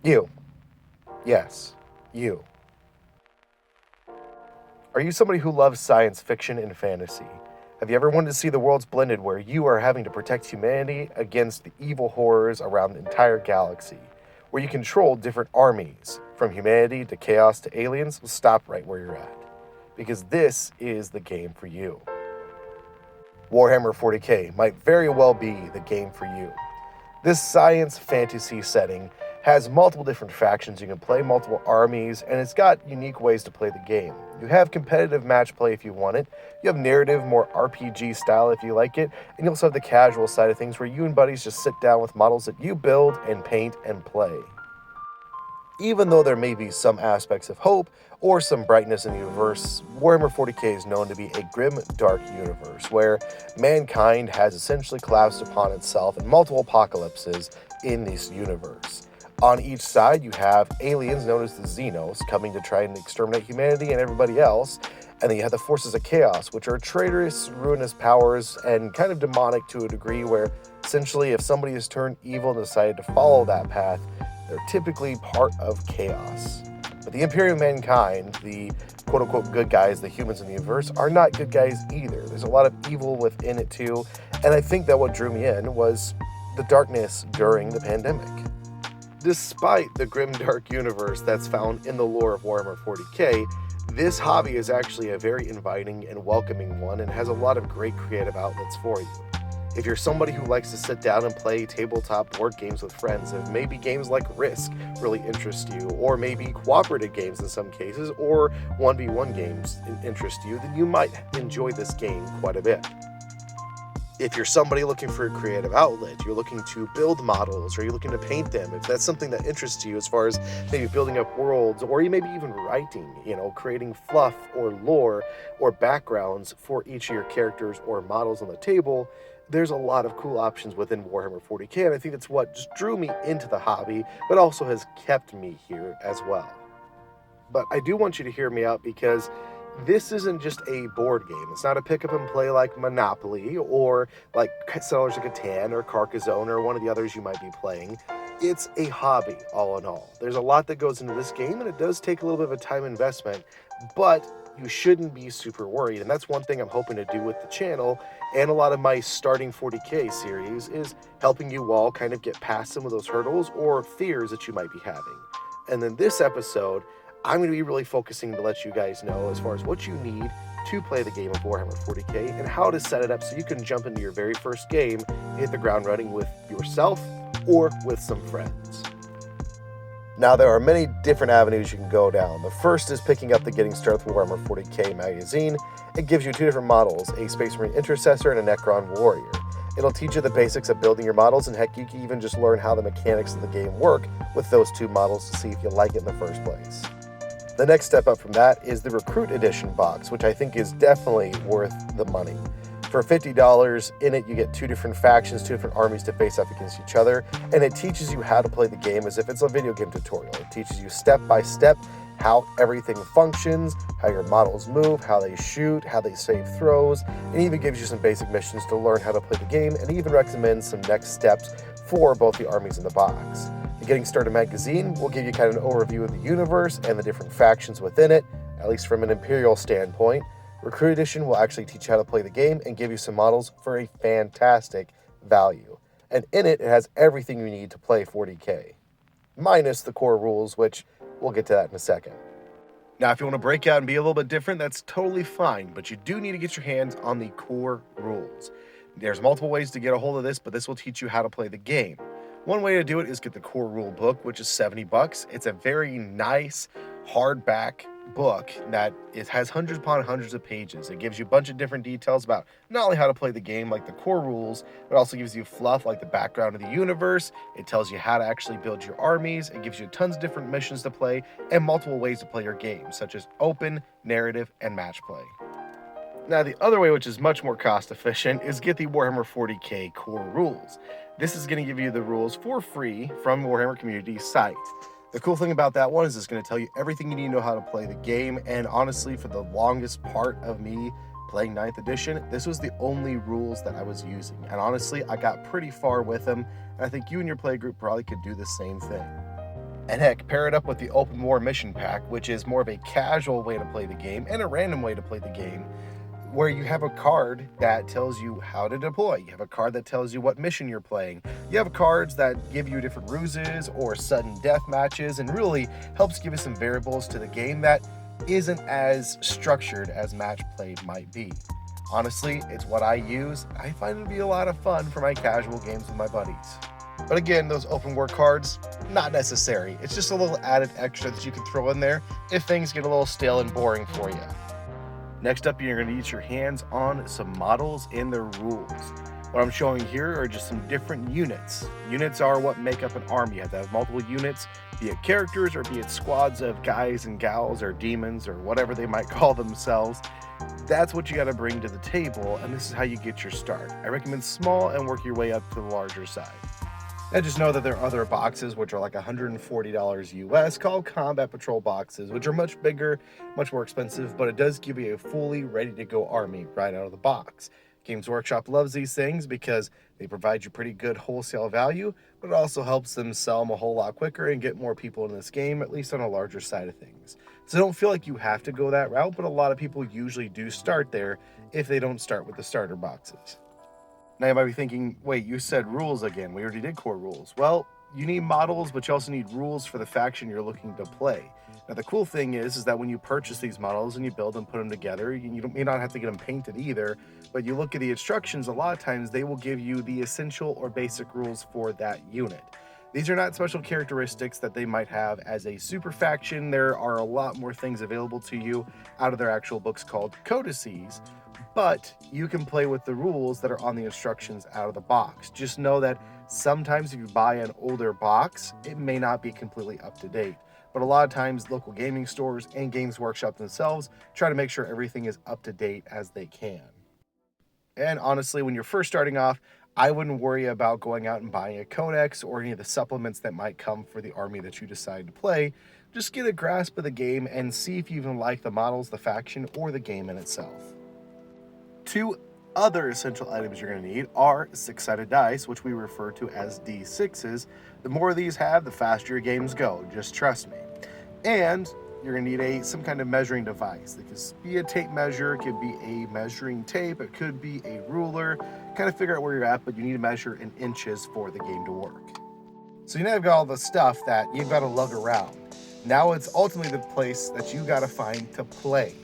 You. Yes, you. Are you somebody who loves science fiction and fantasy? Have you ever wanted to see the worlds blended where you are having to protect humanity against the evil horrors around the entire galaxy? Where you control different armies, from humanity to chaos to aliens? Well, stop right where you're at. Because this is the game for you. Warhammer 40k might very well be the game for you. This science fantasy setting has multiple different factions you can play, multiple armies, and it's got unique ways to play the game. You have competitive match play if you want it, you have narrative, more RPG style if you like it, and you also have the casual side of things where you and buddies just sit down with models that you build and paint and play. Even though there may be some aspects of hope or some brightness in the universe, Warhammer 40k is known to be a grim, dark universe where mankind has essentially collapsed upon itself in multiple apocalypses in this universe. On each side, you have aliens known as the Xenos coming to try and exterminate humanity and everybody else, and then you have the forces of chaos, which are traitorous, ruinous powers and kind of demonic to a degree where essentially if somebody has turned evil and decided to follow that path, they're typically part of chaos. But the Imperium Mankind, the quote-unquote good guys, the humans in the universe, are not good guys either. There's a lot of evil within it too, and I think that what drew me in was the darkness during the pandemic. Despite the grim, dark universe that's found in the lore of Warhammer 40k, this hobby is actually a very inviting and welcoming one and has a lot of great creative outlets for you. If you're somebody who likes to sit down and play tabletop board games with friends, and maybe games like Risk really interest you, or maybe cooperative games in some cases, or 1v1 games interest you, then you might enjoy this game quite a bit. If you're somebody looking for a creative outlet, you're looking to build models, or you're looking to paint them, if that's something that interests you as far as maybe building up worlds, or you maybe even writing, creating fluff or lore or backgrounds for each of your characters or models on the table, there's a lot of cool options within Warhammer 40k, and I think that's what just drew me into the hobby, but also has kept me here as well. But I do want you to hear me out because this isn't just a board game. It's not a pick up and play like Monopoly or like Settlers of Catan or Carcassonne or one of the others you might be playing. It's a hobby, all in all. There's a lot that goes into this game, and it does take a little bit of a time investment, but you shouldn't be super worried. And that's one thing I'm hoping to do with the channel and a lot of my Starting 40k series is helping you all kind of get past some of those hurdles or fears that you might be having. And then this episode, I'm going to be really focusing to let you guys know as far as what you need to play the game of Warhammer 40k and how to set it up so you can jump into your very first game and hit the ground running with yourself or with some friends. Now, there are many different avenues you can go down. The first is picking up the Getting Started with Warhammer 40k magazine. It gives you two different models, a Space Marine Intercessor and a Necron Warrior. It'll teach you the basics of building your models, and heck, you can even just learn how the mechanics of the game work with those two models to see if you like it in the first place. The next step up from that is the Recruit Edition box, which I think is definitely worth the money. For $50 in it, you get two different factions, two different armies to face off against each other, and it teaches you how to play the game as if it's a video game tutorial. It teaches you step by step how everything functions, how your models move, how they shoot, how they save throws, and even gives you some basic missions to learn how to play the game, and even recommends some next steps for both the armies in the box. The Getting Started magazine will give you kind of an overview of the universe and the different factions within it, at least from an Imperial standpoint. Recruit Edition will actually teach you how to play the game and give you some models for a fantastic value. And in it, it has everything you need to play 40k, minus the core rules, which we'll get to that in a second. Now, if you want to break out and be a little bit different, that's totally fine, but you do need to get your hands on the core rules. There's multiple ways to get a hold of this, but this will teach you how to play the game. One way to do it is get the core rule book, which is $70. It's a very nice hardback book that it has hundreds upon hundreds of pages. It gives you a bunch of different details about not only how to play the game, like the core rules, but also gives you fluff like the background of the universe. It tells you how to actually build your armies. It gives you tons of different missions to play and multiple ways to play your game, such as open, narrative, and match play. Now, the other way, which is much more cost efficient, is get the Warhammer 40k core rules. This is going to give you the rules for free from Warhammer Community's site. The cool thing about that one is it's going to tell you everything you need to know how to play the game, and honestly, for the longest part of me playing 9th edition, this was the only rules that I was using, and honestly, I got pretty far with them, and I think you and your play group probably could do the same thing. And heck, pair it up with the Open War Mission Pack, which is more of a casual way to play the game and a random way to play the game, where you have a card that tells you how to deploy. You have a card that tells you what mission you're playing. You have cards that give you different ruses or sudden death matches, and really helps give you some variables to the game that isn't as structured as match play might be. Honestly, it's what I use. I find it to be a lot of fun for my casual games with my buddies. But again, those open war cards, not necessary. It's just a little added extra that you can throw in there if things get a little stale and boring for you. Next up, you're going to use your hands on some models and their rules. What I'm showing here are just some different units. Units are what make up an army. You have to have multiple units, be it characters or be it squads of guys and gals or demons or whatever they might call themselves. That's what you got to bring to the table, and this is how you get your start. I recommend small and work your way up to the larger side. And just know that there are other boxes which are like $140 US called Combat Patrol boxes, which are much bigger, much more expensive, but it does give you a fully ready to go army right out of the box. Games Workshop loves these things because they provide you pretty good wholesale value, but it also helps them sell them a whole lot quicker and get more people in this game, at least on a larger side of things. So don't feel like you have to go that route, but a lot of people usually do start there if they don't start with the starter boxes. Now you might be thinking, wait, you said rules again. We already did core rules. Well, you need models, but you also need rules for the faction you're looking to play. Now the cool thing is that when you purchase these models and you build and put them together, you may not have to get them painted either, but you look at the instructions, a lot of times they will give you the essential or basic rules for that unit. These are not special characteristics that they might have as a super faction. There are a lot more things available to you out of their actual books called codices, but you can play with the rules that are on the instructions out of the box. Just know that sometimes if you buy an older box, it may not be completely up to date. But a lot of times local gaming stores and Games Workshop themselves try to make sure everything is up to date as they can. And honestly, when you're first starting off, I wouldn't worry about going out and buying a codex or any of the supplements that might come for the army that you decide to play. Just get a grasp of the game and see if you even like the models, the faction, or the game in itself. Two other essential items you're going to need are 6-sided dice, which we refer to as D6s. The more of these have, the faster your games go, just trust me. And you're going to need some kind of measuring device. It could be a tape measure, it could be a measuring tape, it could be a ruler. Kind of figure out where you're at, but you need to measure in inches for the game to work. So you now have got all the stuff that you've got to lug around. Now it's ultimately the place that you got to find to play.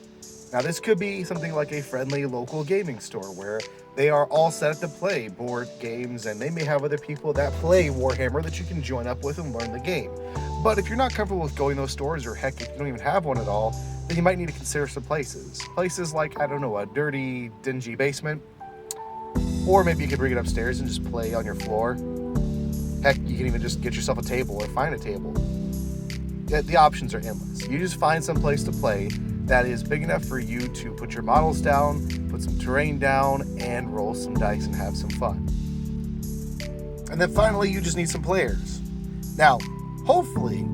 Now this could be something like a friendly local gaming store where they are all set up to play board games, and they may have other people that play Warhammer that you can join up with and learn the game. But if you're not comfortable with going to those stores, or heck, if you don't even have one at all, then you might need to consider some places. Places like, I don't know, a dirty, dingy basement, or maybe you could bring it upstairs and just play on your floor. Heck, you can even just get yourself a table or find a table. The options are endless. You just find some place to play that is big enough for you to put your models down, put some terrain down, and roll some dice and have some fun. And then finally, you just need some players. Now, hopefully,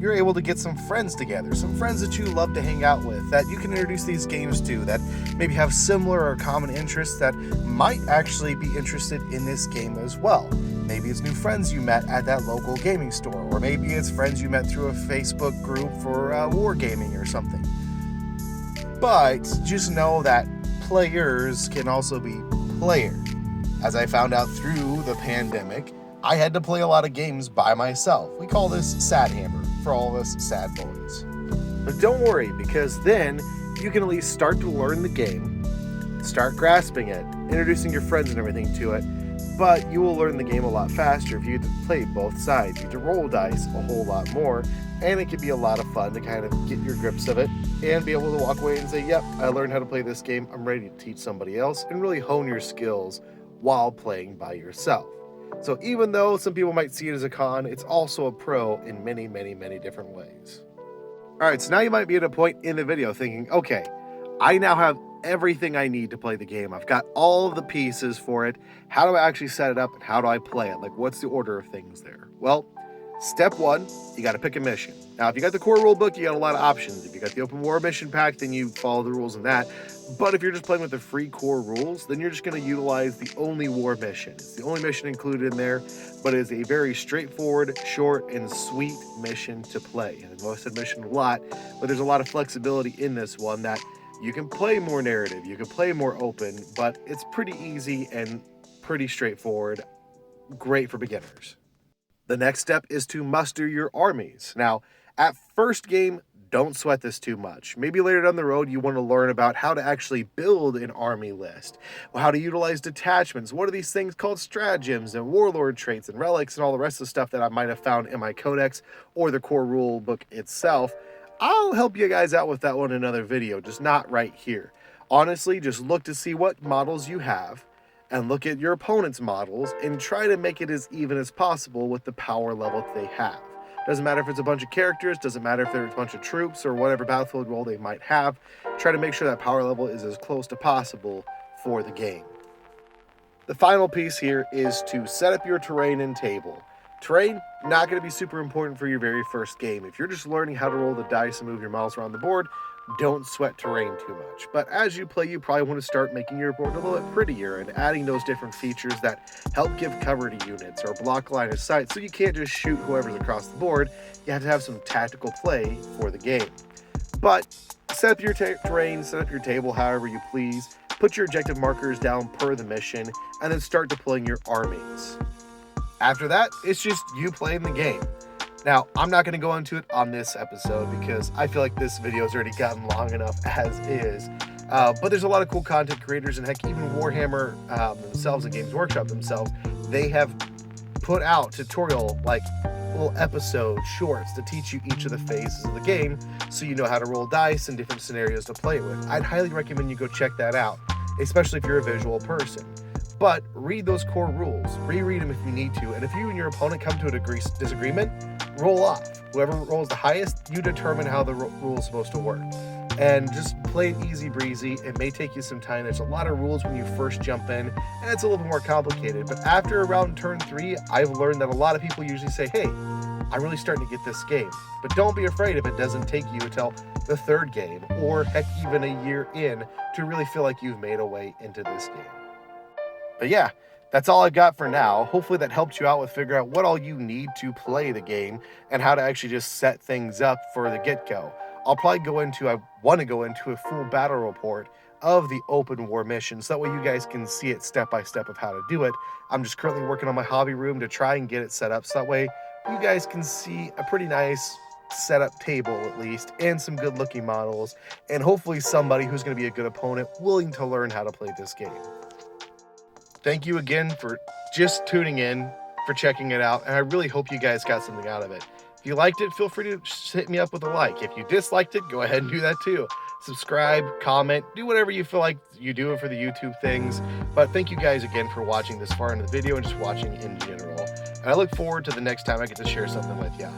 you're able to get some friends together, some friends that you love to hang out with, that you can introduce these games to, that maybe have similar or common interests, that might actually be interested in this game as well. Maybe it's new friends you met at that local gaming store, or maybe it's friends you met through a Facebook group for wargaming or something. But just know that players can also be players. As I found out through the pandemic, I had to play a lot of games by myself. We call this Sad Hammer for all of us sad boys. But don't worry, because then you can at least start to learn the game, start grasping it, introducing your friends and everything to it. But you will learn the game a lot faster if you get to play both sides. You get to roll dice a whole lot more, and it can be a lot of fun to kind of get your grips of it and be able to walk away and say, yep, I learned how to play this game. I'm ready to teach somebody else, and really hone your skills while playing by yourself. So even though some people might see it as a con, it's also a pro in many, many, many different ways. All right, so now you might be at a point in the video thinking, okay, I now have everything I need to play the game. I've got all of the pieces for it. How do I actually set it up, and how do I play it? Like, what's the order of things there? Well, Step 1, you got to pick a mission. Now, if you got the core rule book, you got a lot of options. If you got the open war mission pack, then you follow the rules in that. But if you're just playing with the free core rules, then you're just going to utilize the only war mission. It's the only mission included in there, but it's a very straightforward, short, and sweet mission to play. And I know I said mission a lot, but there's a lot of flexibility in this one that you can play more narrative, you can play more open, but it's pretty easy and pretty straightforward. Great for beginners. The next step is to muster your armies. Now, at first game, don't sweat this too much. Maybe later down the road, you want to learn about how to actually build an army list, how to utilize detachments, what are these things called stratagems and warlord traits and relics and all the rest of the stuff that I might have found in my codex or the core rule book itself. I'll help you guys out with that one in another video, just not right here. Honestly, just look to see what models you have and look at your opponent's models and try to make it as even as possible with the power level they have. Doesn't matter if it's a bunch of characters, doesn't matter if there's a bunch of troops or whatever battlefield role they might have. Try to make sure that power level is as close to possible for the game. The final piece here is to set up your terrain and table. Terrain, not going to be super important for your very first game. If you're just learning how to roll the dice and move your models around the board, don't sweat terrain too much. But as you play, you probably want to start making your board a little bit prettier and adding those different features that help give cover to units or block line of sight, so you can't just shoot whoever's across the board. You have to have some tactical play for the game. But set up your terrain, set up your table however you please, put your objective markers down per the mission, and then start deploying your armies. After that, it's just you playing the game. Now, I'm not going to go into it on this episode because I feel like this video has already gotten long enough as is. But there's a lot of cool content creators, and heck, even Warhammer themselves and Games Workshop themselves, they have put out tutorial, like little episode shorts to teach you each of the phases of the game so you know how to roll dice and different scenarios to play with. I'd highly recommend you go check that out, especially if you're a visual person. But read those core rules, reread them if you need to, and if you and your opponent come to a disagreement, roll off. Whoever rolls the highest, you determine how the rule is supposed to work. And just play it easy breezy. It may take you some time. There's a lot of rules when you first jump in, and it's a little bit more complicated. But after around turn 3, I've learned that a lot of people usually say, hey, I'm really starting to get this game. But don't be afraid if it doesn't take you until the 3rd game, or heck, even a year in, to really feel like you've made a way into this game. But yeah, that's all I've got for now. Hopefully that helped you out with figuring out what all you need to play the game and how to actually just set things up for the get-go. I want to go into a full battle report of the open war mission, so that way you guys can see it step by step of how to do it. I'm just currently working on my hobby room to try and get it set up, so that way you guys can see a pretty nice setup table at least, and some good looking models, and hopefully somebody who's going to be a good opponent willing to learn how to play this game. Thank you again for just tuning in, for checking it out, and I really hope you guys got something out of it. If you liked it, feel free to hit me up with a like. If you disliked it, go ahead and do that too. Subscribe, comment, do whatever you feel like you do for the YouTube things. But thank you guys again for watching this far into the video and just watching in general. And I look forward to the next time I get to share something with you.